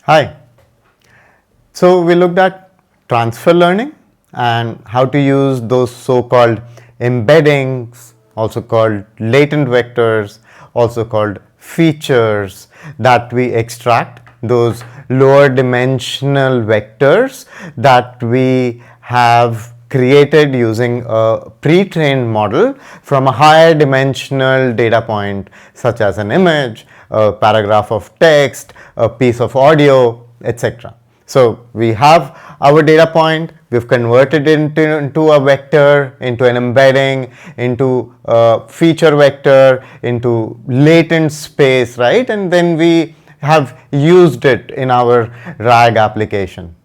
Hi. So we looked at transfer learning and how to use those so-called embeddings, also called latent vectors, also called features that we extract, those lower dimensional vectors that we have created using a pre-trained model from a higher dimensional data point such as an image, a paragraph of text, a piece of audio, etc. So we have our data point, we've converted it into a vector, into an embedding, into a feature vector, into latent space, right? And then we have used it in our RAG application.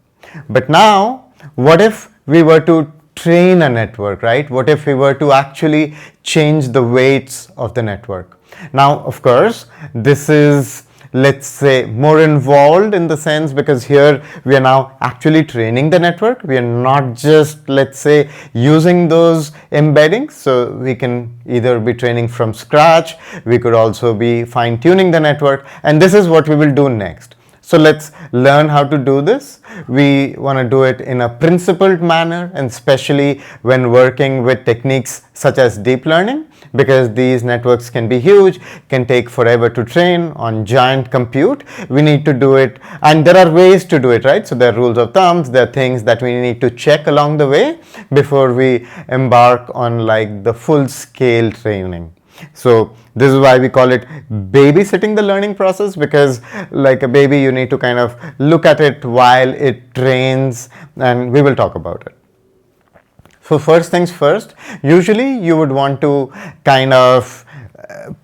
But now, what if we were to train a network, right? What if we were to actually change the weights of the network? Now, of course, this is, let's say, more involved in the sense because here we are now actually training the network. We are not just, let's say, using those embeddings. So we can either be training from scratch, we could also be fine tuning the network, and this is what we will do next. So let's learn how to do this. We want to do it in a principled manner, and especially when working with techniques such as deep learning, because these networks can be huge, can take forever to train on giant compute. We need to do it, and there are ways to do it, right? So there are rules of thumbs, there are things that we need to check along the way before we embark on like the full scale training. So this is why we call it babysitting the learning process, because like a baby you need to kind of look at it while it trains, and we will talk about it. So first things first, usually you would want to kind of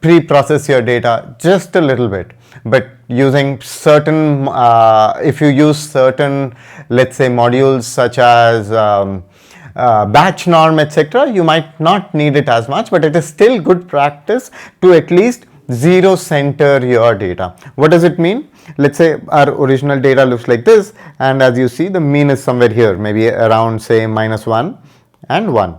pre-process your data just a little bit, but using certain, if you use certain, let's say, modules such as batch norm, etc., you might not need it as much, but it is still good practice to at least zero center your data. What does it mean? Let's say our original data looks like this, and as you see, the mean is somewhere here, maybe around say -1 and 1.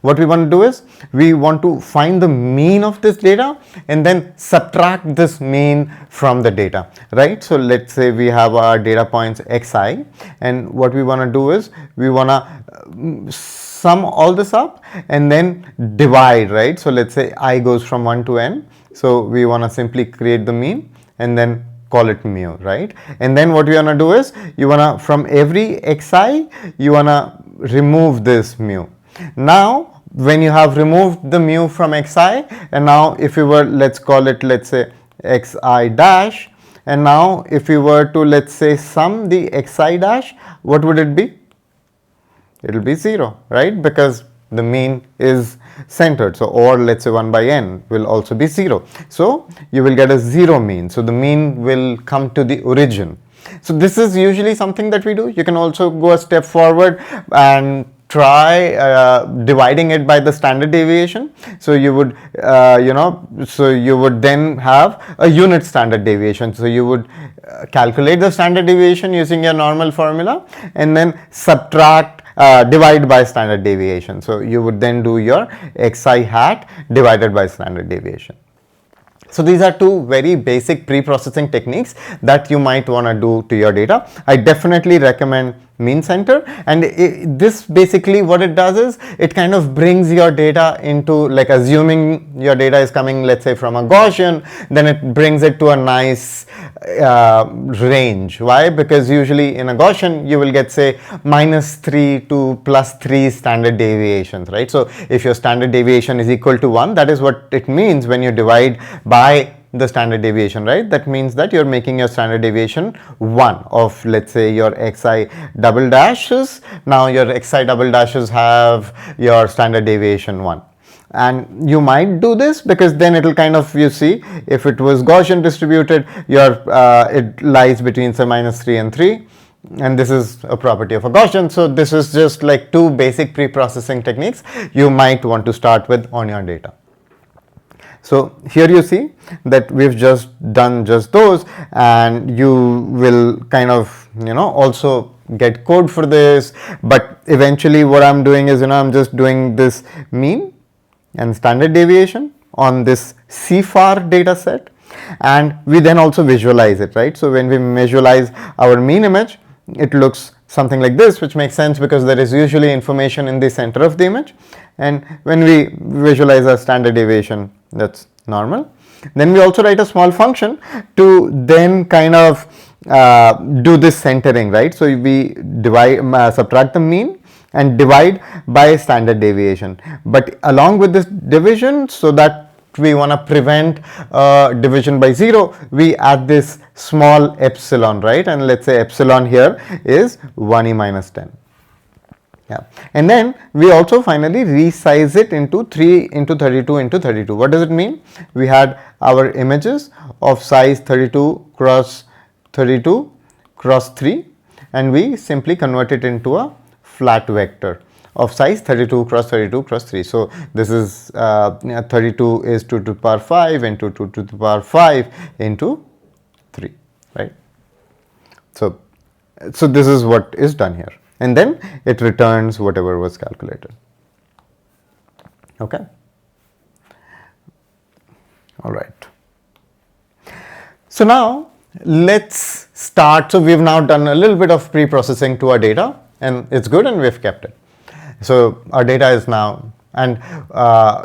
What we want to do is we want to find the mean of this data and then subtract this mean from the data, right? So let's say we have our data points xi, and what we want to do is we want to sum all this up and then divide, right? So let's say I goes from 1 to n, so we want to simply create the mean and then call it mu, right? And then what we want to do is you want to, from every xi, you want to remove this mu. Now when you have removed the mu from xi, and now if you were, let's call it, let's say xi dash, and now if you were to, let's say, sum the xi dash, what would it be? It will be 0, right? Because the mean is centered. So, or let's say 1 by n will also be 0. So you will get a 0 mean. So the mean will come to the origin. So this is usually something that we do. You can also go a step forward and try dividing it by the standard deviation. So you would, so you would then have a unit standard deviation. So you would calculate the standard deviation using your normal formula and then subtract, divide by standard deviation. So you would then do your xi hat divided by standard deviation. So these are two very basic pre-processing techniques that you might want to do to your data. I definitely recommend mean center, and this basically what it does is it kind of brings your data into, like, assuming your data is coming, let's say, from a Gaussian, then it brings it to a nice range. Why? Because usually in a Gaussian you will get say -3 to +3 standard deviations, right? So if your standard deviation is equal to 1, that is what it means when you divide by the standard deviation, right? That means that you're making your standard deviation 1 of, let's say, your xi double dashes. Now your xi double dashes have your standard deviation 1. And you might do this because then it will kind of, you see, if it was Gaussian distributed, your it lies between say -3 and 3. And this is a property of a Gaussian. So this is just like two basic pre-processing techniques you might want to start with on your data. So here you see that we've just done just those, and you will kind of, also get code for this. But eventually what I'm doing is, I'm just doing this mean and standard deviation on this CFAR data set. And we then also visualize it, right? So when we visualize our mean image, it looks something like this, which makes sense because there is usually information in the center of the image. And when we visualize our standard deviation, that's normal. Then we also write a small function to then kind of do this centering, right? So we divide, subtract the mean and divide by standard deviation. But along with this division, so that we want to prevent division by 0, we add this small epsilon, right? And let's say epsilon here is 1e minus 10. Yeah. And then we also finally resize it into 3 into 32 into 32. What does it mean? We had our images of size 32 cross 32 cross 3, and we simply convert it into a flat vector of size 32 cross 32 cross 3. So this is 32 is 2 to the power 5 into 2 to the power 5 into 3, right? So this is what is done here, and then it returns whatever was calculated. Okay. All right. So now let's start. So we've now done a little bit of pre-processing to our data, and it's good, and we've kept it. So our data is now, and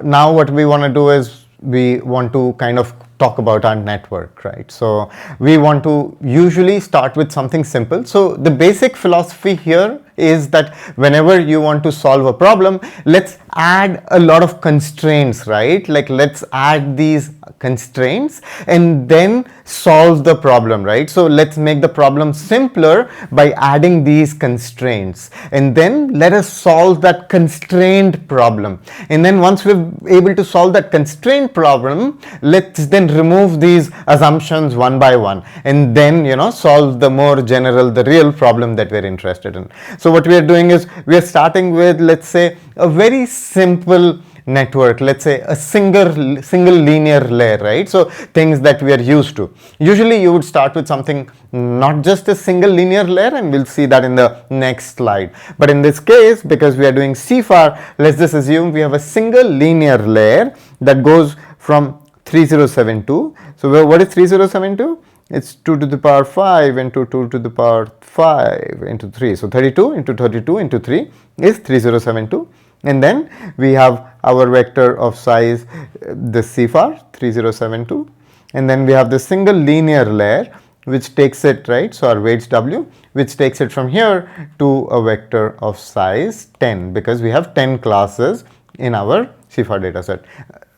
now what we want to do is we want to kind of talk about our network, right? So we want to usually start with something simple. So the basic philosophy here is that whenever you want to solve a problem, let's add a lot of constraints, right? Like let's add these constraints and then solve the problem, right? So let's make the problem simpler by adding these constraints, and then let us solve that constrained problem. And then once we're able to solve that constrained problem, let's then remove these assumptions one by one, and then solve the more general, the real problem that we're interested in. So what we are doing is we are starting with, let's say, a very simple network, let's say a single linear layer, right? So things that we are used to. Usually you would start with something not just a single linear layer, and we'll see that in the next slide. But in this case, because we are doing CFAR, let's just assume we have a single linear layer that goes from 3072. So what is 3072? It's 2 to the power 5 into 2 to the power 5 into 3. So 32 into 32 into 3 is 3072. And then we have our vector of size, the CFAR 3072. And then we have the single linear layer which takes it, right? So our weights W, which takes it from here to a vector of size 10, because we have 10 classes in our CFAR dataset,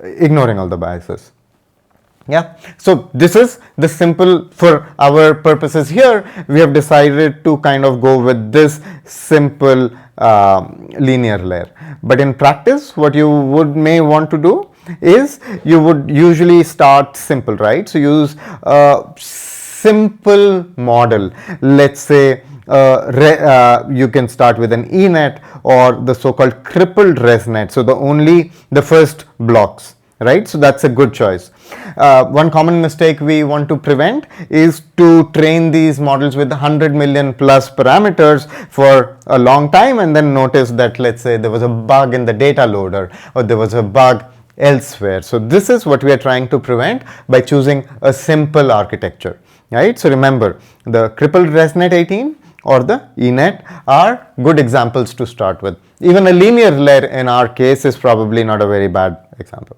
ignoring all the biases. Yeah, so this is the simple, for our purposes here, we have decided to kind of go with this simple linear layer. But in practice, what you may want to do is you would usually start simple, right? So use a simple model. Let's say you can start with an ENet or the so-called crippled ResNet. So the first blocks, right? So that's a good choice. One common mistake we want to prevent is to train these models with 100 million plus parameters for a long time and then notice that, let's say, there was a bug in the data loader or there was a bug elsewhere. So this is what we are trying to prevent by choosing a simple architecture, right? So remember, the crippled ResNet 18 or the ENet are good examples to start with. Even a linear layer in our case is probably not a very bad example.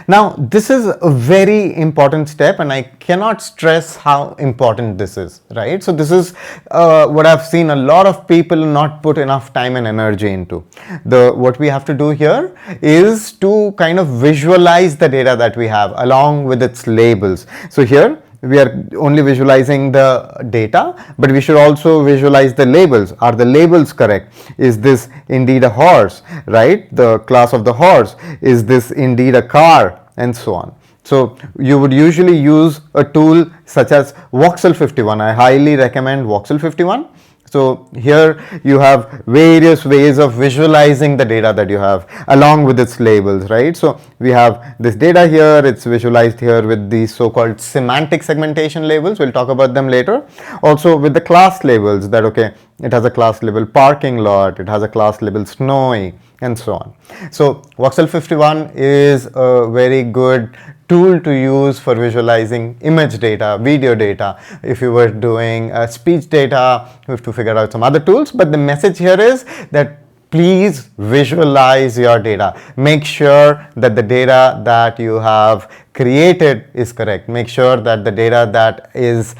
Now, this is a very important step, and I cannot stress how important this is, right? So this is what I've seen a lot of people not put enough time and energy into. What we have to do here is to kind of visualize the data that we have along with its labels. So here we are only visualizing the data, but we should also visualize the labels. Are the labels correct? Is this indeed a horse, right? The class of the horse. Is this indeed a car? And so on. So you would usually use a tool such as Voxel 51. I highly recommend Voxel 51. So here you have various ways of visualizing the data that you have along with its labels, right? So we have this data here, it's visualized here with these so-called semantic segmentation labels. We'll talk about them later. Also with the class labels, that okay, it has a class label parking lot, it has a class label snowy, and so on. So Voxel 51 is a very good tool to use for visualizing image data, video data. If you were doing speech data, you have to figure out some other tools. But the message here is that please visualize your data. Make sure that the data that you have created is correct. Make sure that the data that is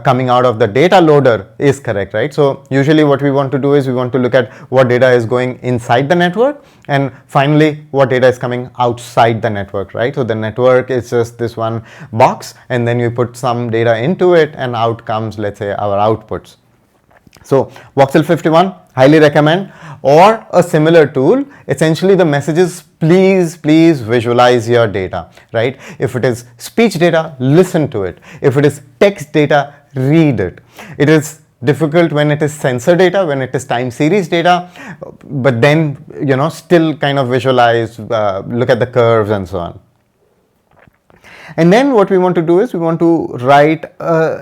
coming out of the data loader is correct, right? So usually what we want to do is we want to look at what data is going inside the network, and finally what data is coming outside the network, right? So the network is just this one box, and then you put some data into it, and out comes, let's say, our outputs. So Voxel 51, highly recommend, or a similar tool. Essentially the message is please visualize your data, right? If it is speech data, listen to it. If it is text data, read it. It is difficult when it is sensor data, when it is time series data, but then still kind of visualize, look at the curves and so on. And then what we want to do is we want to write,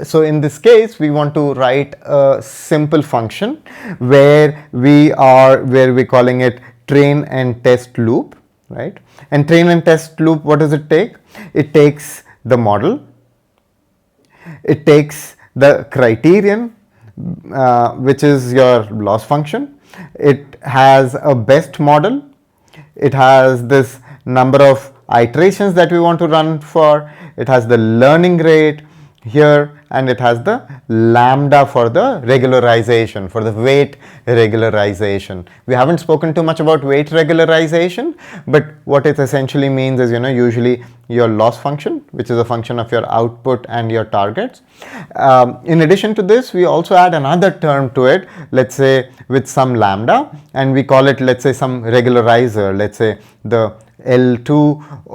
so in this case we want to write a simple function where we're calling it train and test loop, right? And train and test loop, what does it take? It takes the model, it takes the criterion, which is your loss function. It has a best model, it has this number of iterations that we want to run for, it has the learning rate here, and it has the lambda for the regularization, for the weight regularization. We haven't spoken too much about weight regularization, but what it essentially means is usually your loss function, which is a function of your output and your targets. In addition to this, we also add another term to it, let's say with some lambda, and we call it, let's say, some regularizer, let's say the L2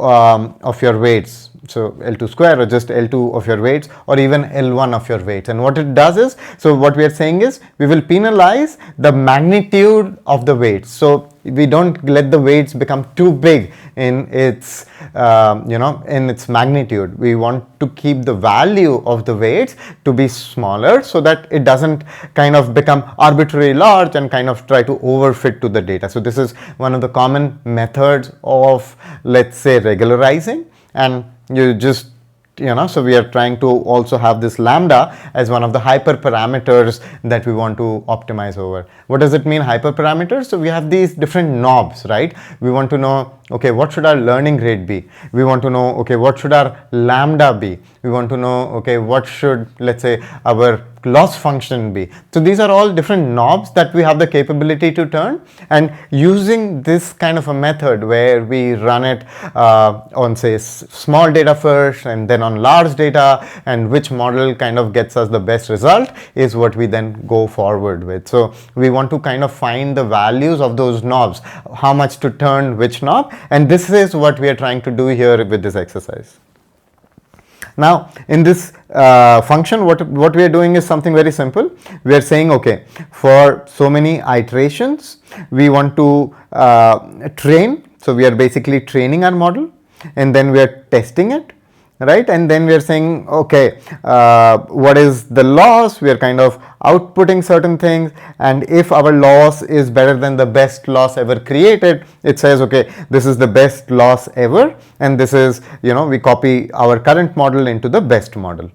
of your weights, so L2 square or just L2 of your weights, or even L1 of your weights. And what it does is, so what we are saying is we will penalize the magnitude of the weights. So we don't let the weights become too big in its in its magnitude. We want to keep the value of the weights to be smaller so that it doesn't kind of become arbitrarily large and kind of try to overfit to the data. So this is one of the common methods of, let's say, regularizing. And you just so we are trying to also have this lambda as one of the hyperparameters that we want to optimize over. What does it mean, hyperparameters? So we have these different knobs, right? We want to know, okay, what should our learning rate be? We want to know, okay, what should our lambda be? We want to know, okay, what should, let's say, our loss function be? So these are all different knobs that we have the capability to turn, and using this kind of a method where we run it on, say, small data first and then on large data, and which model kind of gets us the best result is what we then go forward with. So we want to kind of find the values of those knobs, how much to turn which knob, and this is what we are trying to do here with this exercise. Now in this function, what we are doing is something very simple. We are saying, okay, for so many iterations we want to train, so we are basically training our model, and then we are testing it, right? And then we are saying, okay, what is the loss? We are kind of outputting certain things, and if our loss is better than the best loss ever created, it says, okay, this is the best loss ever, and this is, we copy our current model into the best model.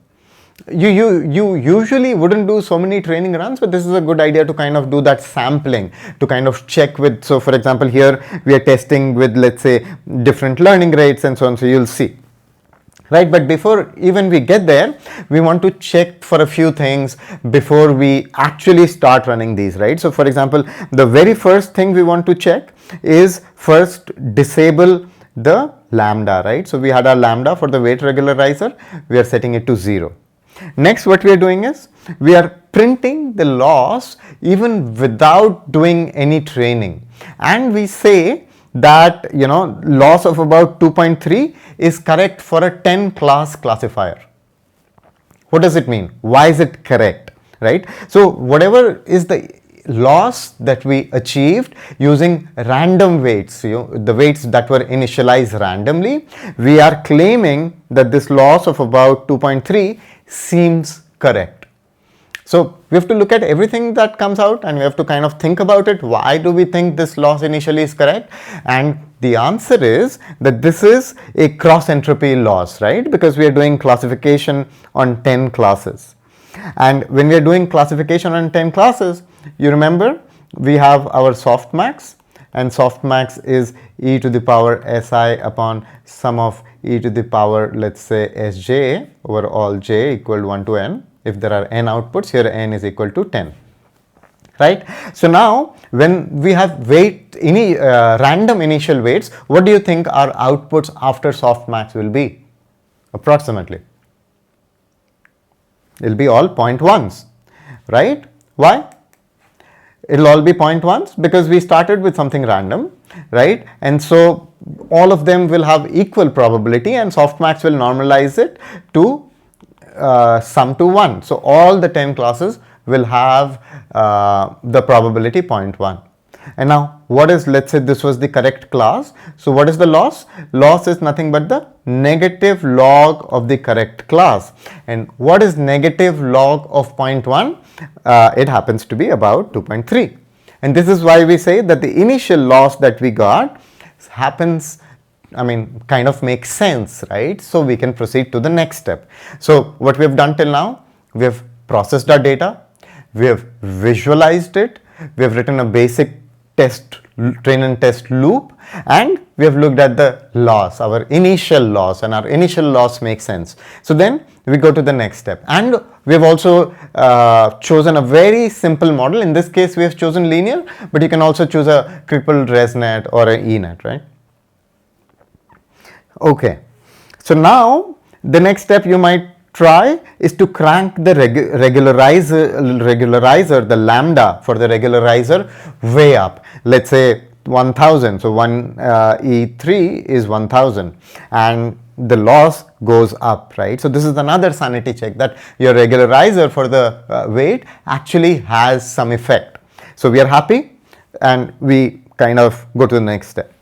You usually wouldn't do so many training runs, but this is a good idea to kind of do that sampling, to kind of check with, so for example here we are testing with, let's say, different learning rates and so on, so you'll see. Right, but before even we get there, we want to check for a few things before we actually start running these, right? So for example, the very first thing we want to check is first disable the lambda, right? So we had our lambda for the weight regularizer, we are setting it to 0. Next, what we are doing is we are printing the loss even without doing any training, and we say that loss of about 2.3 is correct for a 10 class classifier. What does it mean? Why is it correct, right? So whatever is the loss that we achieved using random weights, the weights that were initialized randomly, we are claiming that this loss of about 2.3 seems correct. So we have to look at everything that comes out and we have to kind of think about it. Why do we think this loss initially is correct? And the answer is that this is a cross entropy loss, right? Because we are doing classification on 10 classes. And when we are doing classification on 10 classes, you remember we have our softmax, and softmax is e to the power si upon sum of e to the power, let's say, sj over all j equal 1 to n. If there are n outputs, here n is equal to 10, right? So now when we have random initial weights, what do you think our outputs after softmax will be approximately? It'll be all 0.1s, right? Why? It'll all be 0.1s because we started with something random, right? And so all of them will have equal probability, and softmax will normalize it to sum to 1. So all the 10 classes will have the probability 0.1. And now what is, let's say this was the correct class. So what is the loss? Loss is nothing but the negative log of the correct class. And what is negative log of 0.1? It happens to be about 2.3. And this is why we say that the initial loss that we got happens, kind of makes sense, right? So we can proceed to the next step. So what we have done till now, we have processed our data, we have visualized it, we have written a basic train and test loop, and we have looked at the loss, our initial loss, and our initial loss makes sense. So then we go to the next step, and we have also chosen a very simple model. In this case we have chosen linear, but you can also choose a crippled ResNet or an ENet, right? Okay, so now the next step you might try is to crank the regularizer, the lambda for the regularizer way up. Let's say 1000, so 1e3 is 1000, and the loss goes up, right? So this is another sanity check that your regularizer for the weight actually has some effect. So we are happy, and we kind of go to the next step.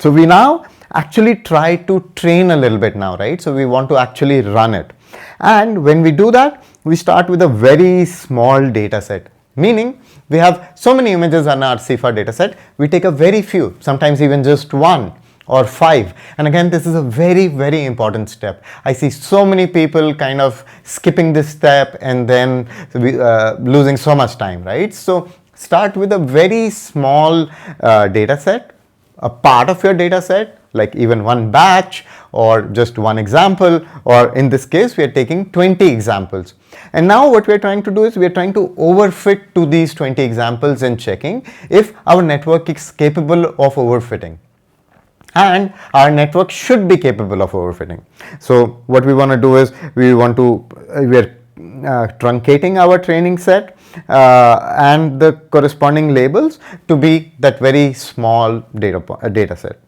So we now actually try to train a little bit now, right? So we want to actually run it. And when we do that, we start with a very small data set, meaning we have so many images on our CIFAR data set, we take a very few, sometimes even just 1 or 5. And again, this is a very, very important step. I see so many people kind of skipping this step and then losing so much time, right? So start with a very small data set, a part of your data set, like even one batch or just one example, or in this case we are taking 20 examples. And now what we are trying to do is we are trying to overfit to these 20 examples and checking if our network is capable of overfitting. And our network should be capable of overfitting. So what we want to do is we are truncating our training set and the corresponding labels to be that very small data set.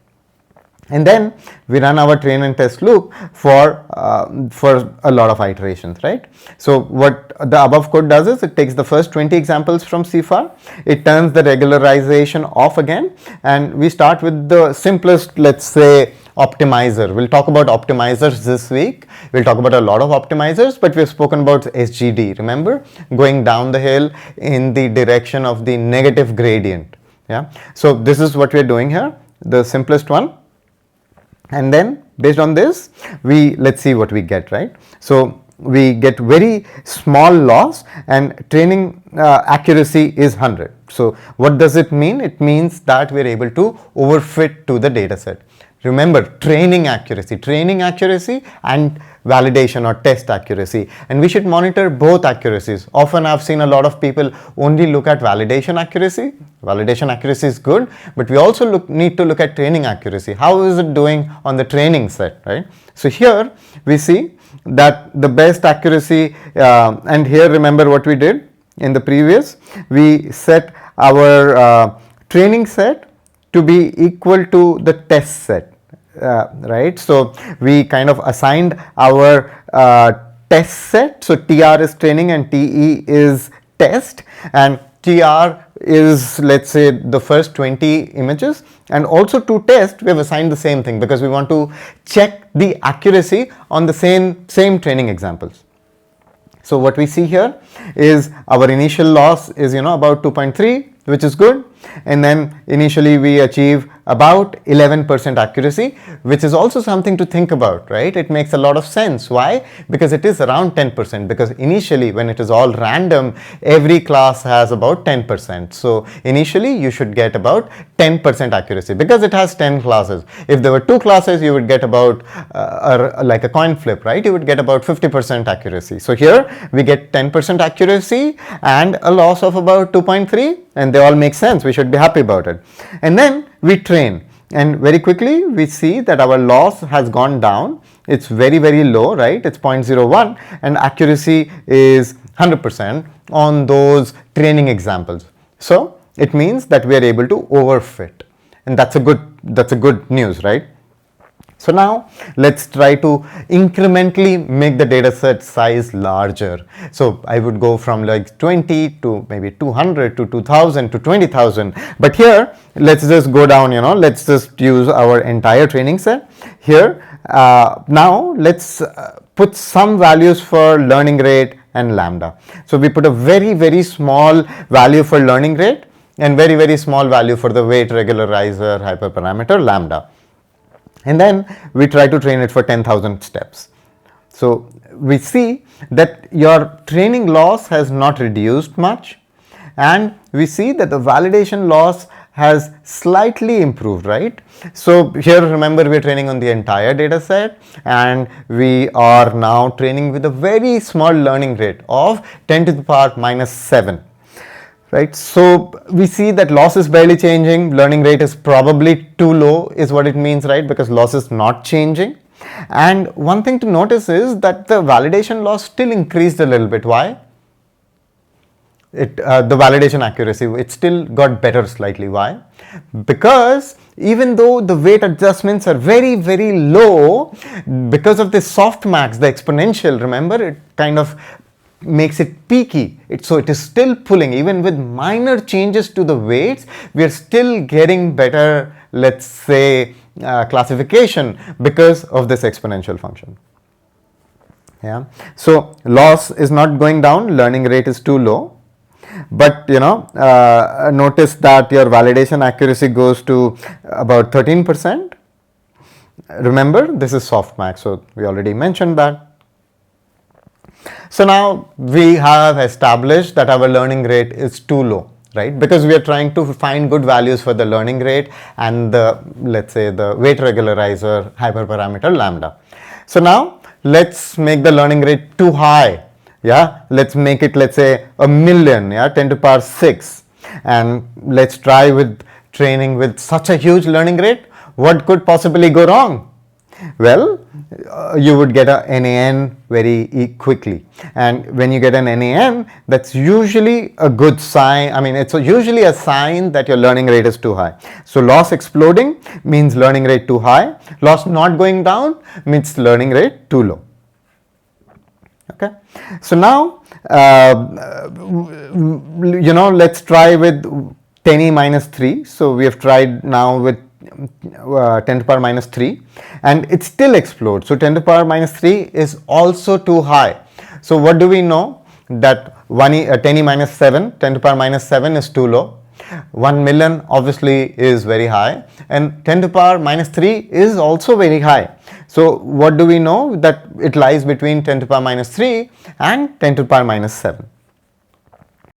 And then we run our train and test loop for a lot of iterations, right? So what the above code does is it takes the first 20 examples from CIFAR, it turns the regularization off again, and we start with the simplest, let's say, optimizer. We'll talk about optimizers this week. We'll talk about a lot of optimizers, but we've spoken about SGD, remember? Going down the hill in the direction of the negative gradient. Yeah. So this is what we're doing here, the simplest one. And then based on this, let's see what we get, right? So we get very small loss, and training accuracy is 100. So what does it mean? It means that we're able to overfit to the data set. Remember, training accuracy and validation or test accuracy, and we should monitor both accuracies. Often I've seen a lot of people only look at validation accuracy. Validation accuracy is good, but we also need to look at training accuracy. How is it doing on the training set, right? So here we see that the best accuracy, and here remember what we did in the previous, we set our training set to be equal to the test set. Right, so we kind of assigned our test set. So TR is training and TE is test, and TR is, let's say, the first 20 images, and also to test we have assigned the same thing because we want to check the accuracy on the same training examples. So what we see here is our initial loss is about 2.3, which is good, and then initially we achieve about 11% accuracy, which is also something to think about, right? It makes a lot of sense. Why? Because it is around 10%, because initially when it is all random, every class has about 10%. So initially you should get about 10% accuracy because it has 10 classes. If there were 2 classes, you would get about like a coin flip, right? You would get about 50% accuracy. So here we get 10% accuracy and a loss of about 2.3, and they all make sense. We should be happy about it. And then we train, and very quickly we see that our loss has gone down. It's very, very low, right? It's 0.01, and accuracy is 100% on those training examples. So it means that we are able to overfit, and that's a good news, right? So now let's try to incrementally make the dataset size larger. So I would go from like 20 to maybe 200 to 2000 to 20,000. But here, let's just go down, let's just use our entire training set. Here, now let's put some values for learning rate and lambda. So we put a very, very small value for learning rate and very, very small value for the weight regularizer hyperparameter lambda. And then we try to train it for 10,000 steps. So we see that your training loss has not reduced much, and we see that the validation loss has slightly improved, right? So here, remember, we're training on the entire data set, and we are now training with a very small learning rate of 10 to the power minus 7. Right, so we see that loss is barely changing, learning rate is probably too low is what it means, right? Because loss is not changing. And one thing to notice is that the validation loss still increased a little bit. Why? The validation accuracy, it still got better slightly. Why? Because even though the weight adjustments are very, very low, because of this softmax, the exponential, remember, it kind of makes it peaky. So it is still pulling. Even with minor changes to the weights, we are still getting better, let's say, classification because of this exponential function. Yeah. So loss is not going down, learning rate is too low. But notice that your validation accuracy goes to about 13%. Remember, this is softmax, so we already mentioned that. So now we have established that our learning rate is too low, right? Because we are trying to find good values for the learning rate and the, let's say, the weight regularizer hyperparameter lambda. So now let's make the learning rate too high. Yeah, let's make it, let's say, 1,000,000, yeah, 10 to the power 6. And let's try with training with such a huge learning rate. What could possibly go wrong? Well, you would get a NAN very quickly, and when you get an NAN, that's usually a good sign. I mean, it's usually a sign that your learning rate is too high. So loss exploding means learning rate too high. Loss not going down means learning rate too low. Okay, so now let's try with 10e minus 3. So we have tried now with 10 to the power minus 3, and it still explodes. So 10 to the power minus 3 is also too high. So what do we know? That 10e minus 7, 10 to the power minus 7 is too low. 1,000,000 obviously is very high, and 10 to the power minus 3 is also very high. So what do we know? That it lies between 10 to the power minus 3 and 10 to the power minus 7.